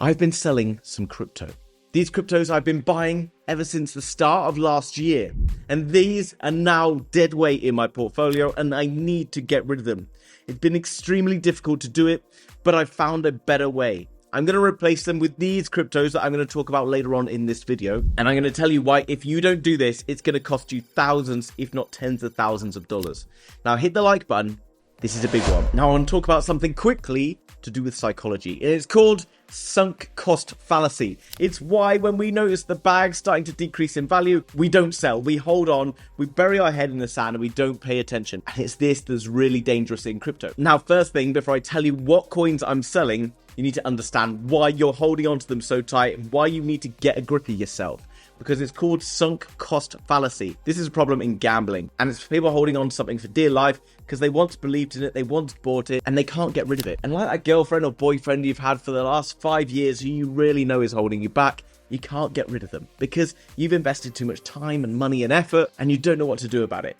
I've been selling some crypto. These cryptos I've been buying ever since the start of last year. And these are now dead weight in my portfolio and I need to get rid of them. It's been extremely difficult to do it, but I found a better way. I'm going to replace them with these cryptos that I'm going to talk about later on in this video. And I'm going to tell you why if you don't do this, it's going to cost you thousands, if not tens of thousands of dollars. Now hit the like button. This is a big one. Now I want to talk about something quickly to do with psychology. It's called sunk cost fallacy. It's why when we notice the bag starting to decrease in value, we don't sell, we hold on, we bury our head in the sand and we don't pay attention. And it's this that's really dangerous in crypto. Now, first thing, before I tell you what coins I'm selling, you need to understand why you're holding on to them so tight and why you need to get a grip of yourself. Because it's called sunk cost fallacy. This is a problem in gambling, and it's people holding on to something for dear life because they once believed in it, they once bought it, and they can't get rid of it. And like that girlfriend or boyfriend you've had for the last 5 years who you really know is holding you back, you can't get rid of them because you've invested too much time and money and effort and you don't know what to do about it.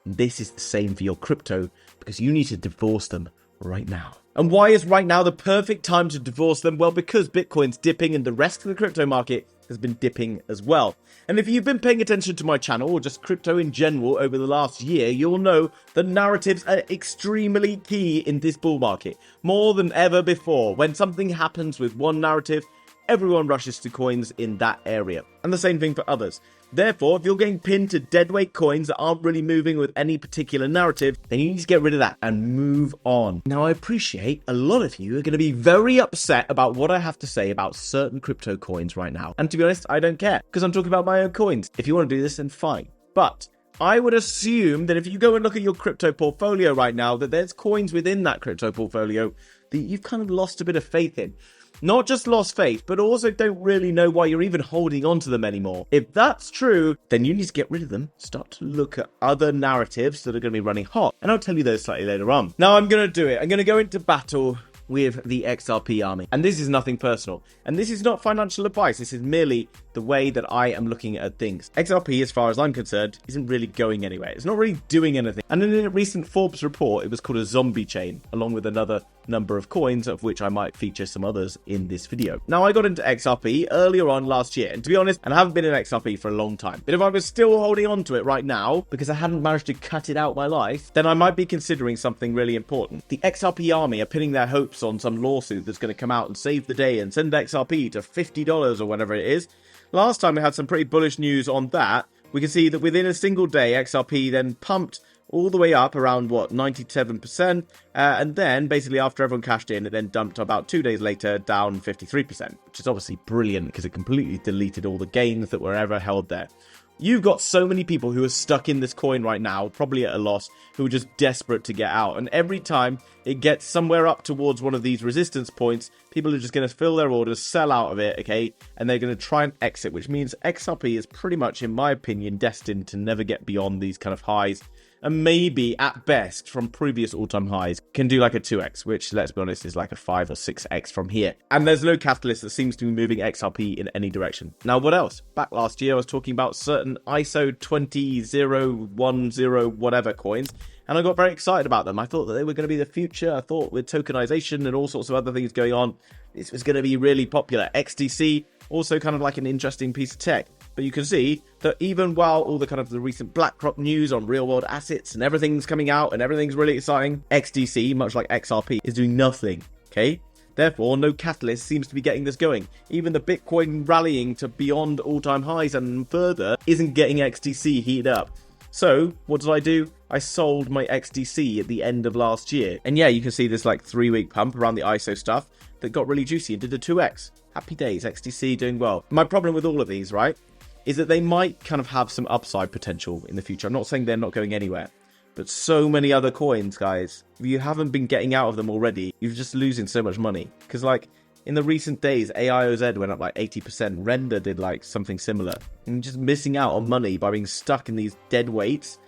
And this is the same for your crypto because you need to divorce them right now. And why is right now the perfect time to divorce them? Well, because Bitcoin's dipping and the rest of the crypto market has been dipping as well. And if you've been paying attention to my channel or just crypto in general over the last year, you'll know the narratives are extremely key in this bull market. More than ever before, when something happens with one narrative, everyone rushes to coins in that area. And the same thing for others. Therefore, if you're getting pinned to deadweight coins that aren't really moving with any particular narrative, then you need to get rid of that and move on. Now, I appreciate a lot of you are going to be very upset about what I have to say about certain crypto coins right now. And to be honest, I don't care because I'm talking about my own coins. If you want to do this, then fine. But I would assume that if you go and look at your crypto portfolio right now, that there's coins within that crypto portfolio that you've kind of lost a bit of faith in. Not just lost faith, but also don't really know why you're even holding on to them anymore. If that's true, then you need to get rid of them. Start to look at other narratives that are going to be running hot. And I'll tell you those slightly later on. Now I'm going to do it. I'm going to go into battle with the XRP army. And this is nothing personal. And this is not financial advice. This is merely the way that I am looking at things. XRP, as far as I'm concerned, isn't really going anywhere. It's not really doing anything. And in a recent Forbes report, it was called a zombie chain, along with another number of coins, of which I might feature some others in this video. Now, I got into XRP earlier on last year, and to be honest, and I haven't been in XRP for a long time. But if I was still holding on to it right now, because I hadn't managed to cut it out my life, then I might be considering something really important. The XRP army are pinning their hopes on some lawsuit that's going to come out and save the day and send XRP to $50 or whatever it is. Last time we had some pretty bullish news on that. We can see that within a single day, XRP then pumped all the way up around, 97%. And then, basically, after everyone cashed in, it then dumped about 2 days later down 53%, which is obviously brilliant because it completely deleted all the gains that were ever held there. You've got so many people who are stuck in this coin right now, probably at a loss, who are just desperate to get out. And every time it gets somewhere up towards one of these resistance points, people are just going to fill their orders, sell out of it, okay? And they're going to try and exit, which means XRP is pretty much, in my opinion, destined to never get beyond these kind of highs. And maybe, at best, from previous all-time highs, can do like a 2x, which, let's be honest, is like a 5 or 6x from here. And there's no catalyst that seems to be moving XRP in any direction. Now, what else? Back last year, I was talking about certain ISO 20010 whatever coins, and I got very excited about them. I thought that they were going to be the future. I thought with tokenization and all sorts of other things going on, this was going to be really popular. XDC, also kind of like an interesting piece of tech. But you can see that even while all the kind of the recent BlackRock news on real world assets and everything's coming out and everything's really exciting, XDC, much like XRP, is doing nothing, okay? Therefore, no catalyst seems to be getting this going. Even the Bitcoin rallying to beyond all-time highs and further isn't getting XDC heated up. So, what did I do? I sold my XDC at the end of last year. And yeah, you can see this like 3-week pump around the ISO stuff that got really juicy and did a 2x. Happy days, XDC doing well. My problem with all of these, right, is that they might kind of have some upside potential in the future. I'm not saying they're not going anywhere, but so many other coins, guys, if you haven't been getting out of them already, you're just losing so much money. Because like in the recent days, AIOZ went up like 80%, Render did like something similar, and you're just missing out on money by being stuck in these dead weights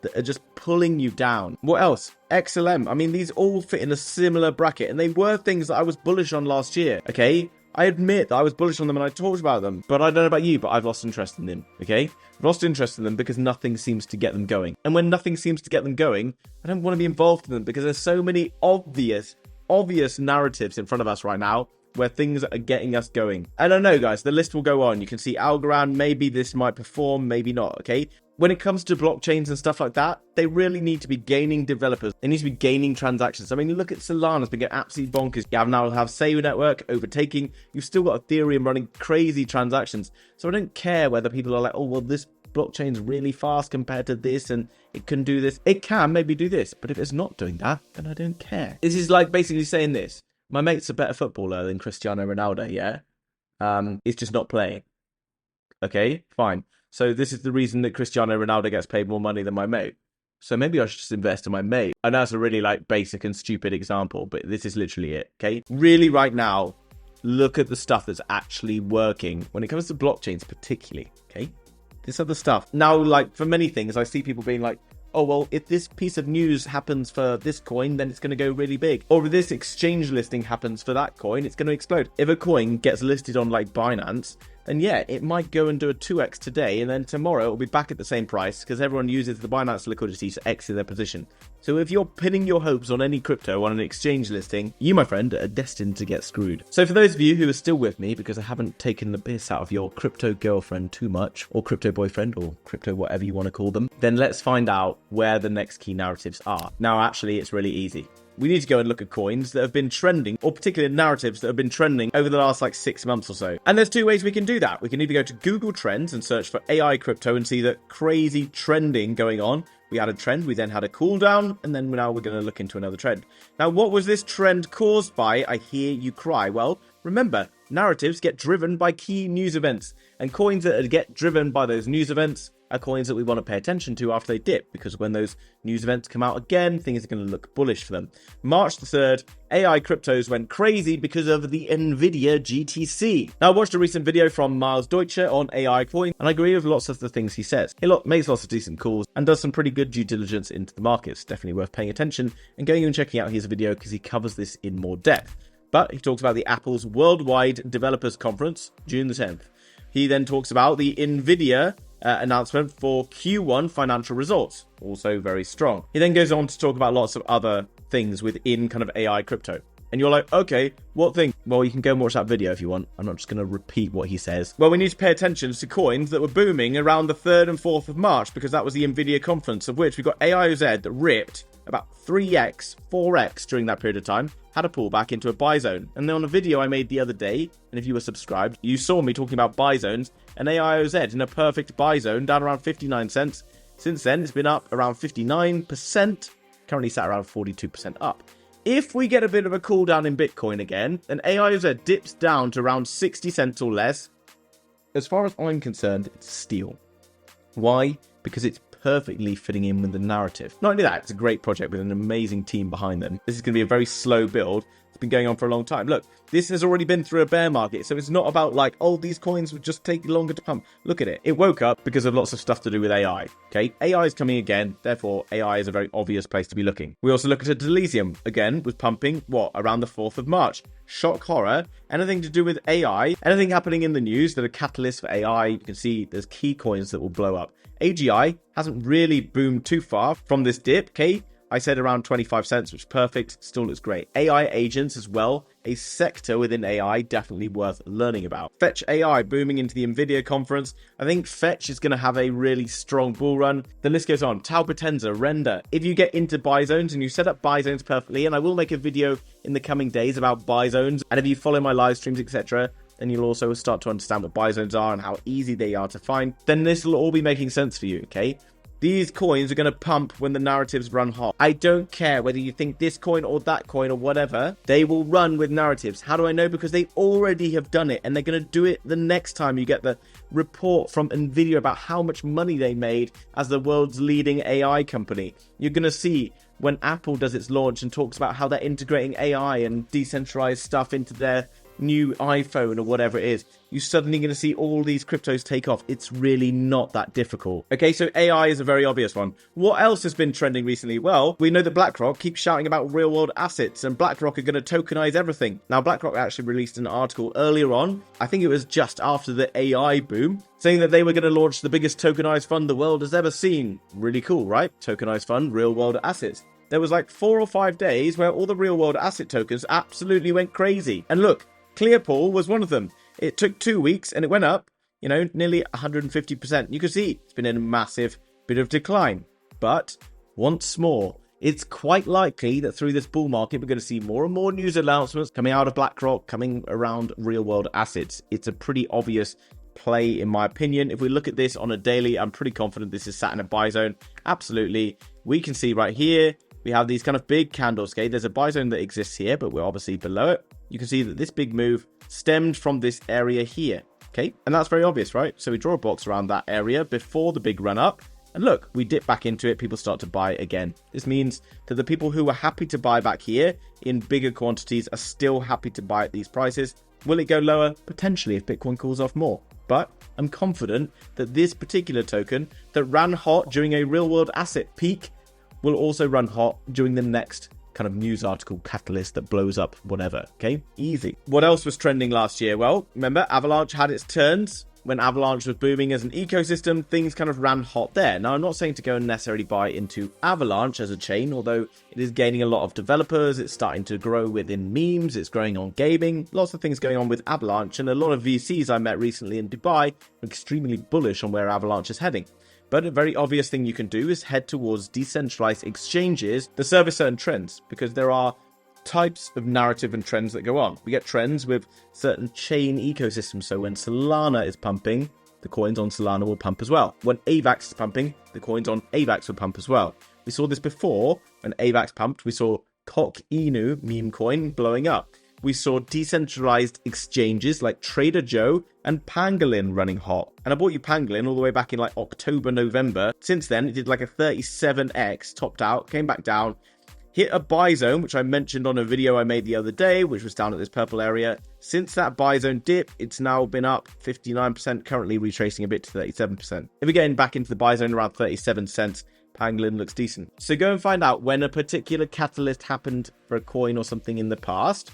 that are just pulling you down. What else? XLM. I mean, these all fit in a similar bracket, and they were things that I was bullish on last year, okay? I admit that I was bullish on them and I talked about them, but I don't know about you, but I've lost interest in them, okay? I've lost interest in them because nothing seems to get them going. And when nothing seems to get them going, I don't want to be involved in them because there's so many obvious narratives in front of us right now where things are getting us going. And I know, guys, the list will go on. You can see Algorand, maybe this might perform, maybe not, okay? When it comes to blockchains and stuff like that, they really need to be gaining developers. They need to be gaining transactions. I mean, look at Solana's been getting absolutely bonkers. You now have Sayu Network overtaking. You've still got Ethereum running crazy transactions. So I don't care whether people are like, oh, well, this blockchain's really fast compared to this and it can do this. It can maybe do this, but if it's not doing that, then I don't care. This is like basically saying this. My mate's a better footballer than Cristiano Ronaldo, yeah? He's just not playing. Okay, fine. So this is the reason that Cristiano Ronaldo gets paid more money than my mate. So maybe I should just invest in my mate. I know that's a really like basic and stupid example, but this is literally it, okay? Really right now, look at the stuff that's actually working when it comes to blockchains particularly, okay? This other stuff. Now, like for many things, I see people being like, oh, well, if this piece of news happens for this coin, then it's going to go really big. Or if this exchange listing happens for that coin, it's going to explode. If a coin gets listed on like Binance, then yeah, it might go and do a 2x today, and then tomorrow it'll be back at the same price because everyone uses the Binance liquidity to exit their position. So if you're pinning your hopes on any crypto on an exchange listing, you, my friend, are destined to get screwed. So for those of you who are still with me, because I haven't taken the piss out of your crypto girlfriend too much, or crypto boyfriend, or crypto whatever you want to call them, then let's find out where the next key narratives are. Now, actually, it's really easy. We need to go and look at coins that have been trending, or particular narratives that have been trending over the last like 6 months or so. And there's two ways we can do that. We can either go to Google Trends and search for AI crypto and see the crazy trending going on. We had a trend, we then had a cool down, and then now we're going to look into another trend. Now, what was this trend caused by? I hear you cry. Well, remember, narratives get driven by key news events, and coins that get driven by those news events are coins that we want to pay attention to after they dip, because when those news events come out again, things are going to look bullish for them. March the 3rd, AI cryptos went crazy because of the Nvidia GTC. Now, I watched a recent video from Miles Deutscher on AI coin, and I agree with lots of the things he says. He makes lots of decent calls and does some pretty good due diligence into the markets. Definitely worth paying attention and going and checking out his video because he covers this in more depth. But he talks about the Apple's Worldwide Developers Conference, June the 10th. He then talks about the Nvidia announcement for Q1 financial results, also very strong. He then goes on to talk about lots of other things within kind of AI crypto. And you're like, okay, what thing? Well, you can go and watch that video if you want. I'm not just going to repeat what he says. Well, we need to pay attention to coins that were booming around the 3rd and 4th of March, because that was the Nvidia conference, of which we got AIOZ that ripped about 3x, 4x during that period of time, had a pullback into a buy zone. And then on a video I made the other day, and if you were subscribed, you saw me talking about buy zones, and AIOZ in a perfect buy zone down around 59 cents. Since then, it's been up around 59%, currently sat around 42% up. If we get a bit of a cool down in Bitcoin again, then AIOZ dips down to around 60 cents or less. As far as I'm concerned, it's steal. Why? Because it's perfectly fitting in with the narrative. Not only that, it's a great project with an amazing team behind them. This is going to be a very slow build. It's been going on for a long time. Look, this has already been through a bear market, so it's not about like, oh, these coins would just take longer to pump. Look at it. It woke up because of lots of stuff to do with AI, okay? AI is coming again, therefore AI is a very obvious place to be looking. We also look at Delesium, again, was pumping, around the 4th of March. Shock horror, anything to do with AI, anything happening in the news that are catalysts for AI, you can see there's key coins that will blow up. AGI hasn't really boomed too far from this dip, okay? I said around 25 cents, which is perfect, still looks great. AI agents as well, a sector within AI definitely worth learning about. Fetch AI booming into the Nvidia conference. I think Fetch is going to have a really strong bull run. The list goes on. Tau Potenza, Render. If you get into buy zones and you set up buy zones perfectly, and I will make a video in the coming days about buy zones, and if you follow my live streams, etc., then you'll also start to understand what buy zones are and how easy they are to find. Then this will all be making sense for you, okay? These coins are going to pump when the narratives run hot. I don't care whether you think this coin or that coin or whatever, they will run with narratives. How do I know? Because they already have done it, and they're going to do it the next time you get the report from Nvidia about how much money they made as the world's leading AI company. You're going to see when Apple does its launch and talks about how they're integrating AI and decentralized stuff into their new iPhone or whatever it is, you're suddenly going to see all these cryptos take off. It's really not that difficult. Okay, so AI is a very obvious one. What else has been trending recently? Well, we know that BlackRock keeps shouting about real world assets, and BlackRock are going to tokenize everything. Now, BlackRock actually released an article earlier on, I think it was just after the AI boom, saying that they were going to launch the biggest tokenized fund the world has ever seen. Really cool, right? Tokenized fund, real world assets. There was like 4 or 5 days where all the real world asset tokens absolutely went crazy. And look, Clearpool was one of them. It took 2 weeks and it went up, you know, nearly 150%. You can see it's been in a massive bit of decline. But once more, it's quite likely that through this bull market, we're going to see more and more news announcements coming out of BlackRock, coming around real-world assets. It's a pretty obvious play, in my opinion. If we look at this on a daily, I'm pretty confident this is sat in a buy zone. Absolutely. We can see right here, we have these kind of big candles, okay? There's a buy zone that exists here, but we're obviously below it. You can see that this big move stemmed from this area here, okay? And that's very obvious, right? So we draw a box around that area before the big run up. And look, we dip back into it, people start to buy again. This means that the people who were happy to buy back here in bigger quantities are still happy to buy at these prices. Will it go lower? Potentially, if Bitcoin cools off more. But I'm confident that this particular token that ran hot during a real-world asset peak will also run hot during the next kind of news article catalyst that blows up whatever, okay? Easy. What else was trending last year? Well, remember, Avalanche had its turns. When Avalanche was booming as an ecosystem, things kind of ran hot there. Now, I'm not saying to go and necessarily buy into Avalanche as a chain, although it is gaining a lot of developers. It's starting to grow within memes. It's growing on gaming. Lots of things going on with Avalanche. And a lot of VCs I met recently in Dubai are extremely bullish on where Avalanche is heading. But a very obvious thing you can do is head towards decentralized exchanges that service certain trends, because there are types of narrative and trends that go on. We get trends with certain chain ecosystems. So when Solana is pumping, the coins on Solana will pump as well. When AVAX is pumping, the coins on AVAX will pump as well. We saw this before. When AVAX pumped, we saw Cock Inu meme coin blowing up. We saw decentralized exchanges like Trader Joe and Pangolin running hot. And I bought you Pangolin all the way back in like October, November. Since then, it did like a 37x, topped out, came back down, hit a buy zone, which I mentioned on a video I made the other day, which was down at this purple area. Since that buy zone dip, it's now been up 59%, currently retracing a bit to 37%. If we're getting back into the buy zone around 37 cents, Pangolin looks decent. So go and find out when a particular catalyst happened for a coin or something in the past.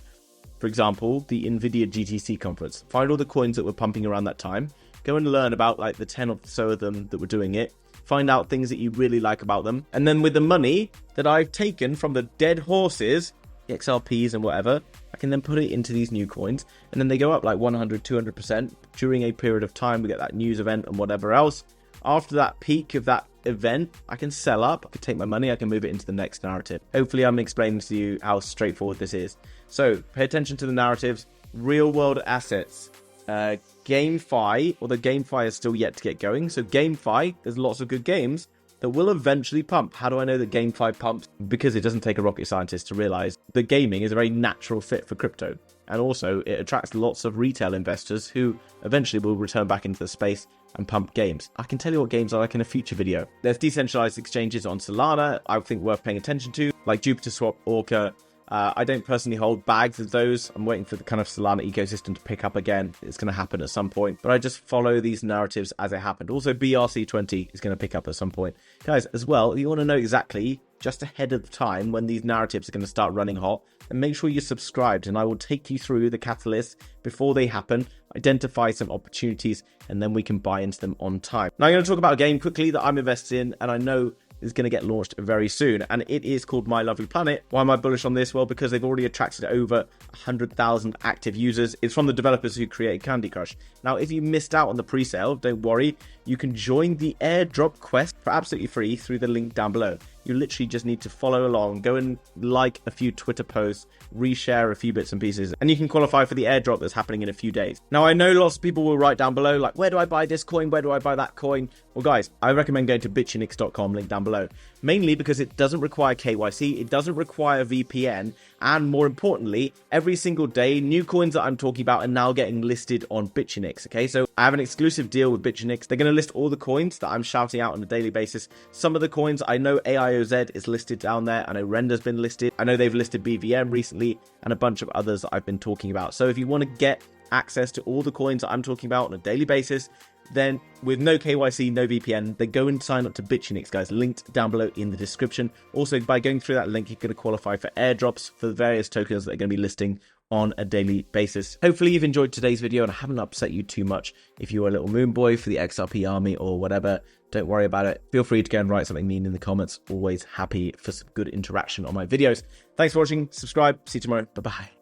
For example, the NVIDIA GTC conference. Find all the coins that were pumping around that time. Go and learn about like the 10 or so of them that were doing it. Find out things that you really like about them. And then with the money that I've taken from the dead horses, XRPs and whatever, I can then put it into these new coins. And then they go up like 100, 200% during a period of time. We get that news event and whatever else. After that peak of that event, I can sell up, I can take my money, I can move it into the next narrative. Hopefully I'm explaining to you how straightforward this is. So pay attention to the narratives. Real world assets. GameFi, although GameFi is still yet to get going. So GameFi, there's lots of good games that will eventually pump. How do I know that GameFi pumps? Because it doesn't take a rocket scientist to realize that gaming is a very natural fit for crypto. And also it attracts lots of retail investors who eventually will return back into the space and pump games. I can tell you what games I like in a future video. There's decentralized exchanges on Solana I think worth paying attention to, like JupiterSwap, Orca. I don't personally hold bags of those. I'm waiting for the kind of Solana ecosystem to pick up again. It's going to happen at some point, but I just follow these narratives as it happened. Also, BRC20 is going to pick up at some point. Guys, as well, if you want to know exactly just ahead of the time when these narratives are going to start running hot, then make sure you're subscribed and I will take you through the catalysts before they happen, identify some opportunities, and then we can buy into them on time. Now I'm going to talk about a game quickly that I'm invested in and I know is going to get launched very soon, and it is called My Lovely Planet. Why am I bullish on this? Well, because they've already attracted over 100,000 active users. It's from the developers who created Candy Crush. Now, if you missed out on the pre-sale, don't worry. You can join the Airdrop quest for absolutely free through the link down below. You literally just need to follow along, go and like a few Twitter posts, reshare a few bits and pieces, and you can qualify for the airdrop that's happening in a few days. Now, I know lots of people will write down below, like, where do I buy this coin? Where do I buy that coin? Well, guys, I recommend going to bitunix.com, link down below, mainly because it doesn't require KYC, it doesn't require VPN, and more importantly, every single day, new coins that I'm talking about are now getting listed on Bitunix, okay? So I have an exclusive deal with Bitunix. They're going to list all the coins that I'm shouting out on a daily basis. Some of the coins, I know AIOZ is listed down there. I know Render's been listed. I know they've listed BVM recently and a bunch of others that I've been talking about. So if you want to get access to all the coins that I'm talking about on a daily basis, then with no KYC, no VPN, then go and sign up to Bitunix, guys. Linked down below in the description. Also, by going through that link, you're going to qualify for airdrops for the various tokens that are going to be listing on a daily basis. Hopefully you've enjoyed today's video and I haven't upset you too much. If you're a little moon boy for the XRP army or whatever, don't worry about it. Feel free to go and write something mean in the comments. Always happy for some good interaction on my videos. Thanks for watching. Subscribe. See you tomorrow. Bye-bye.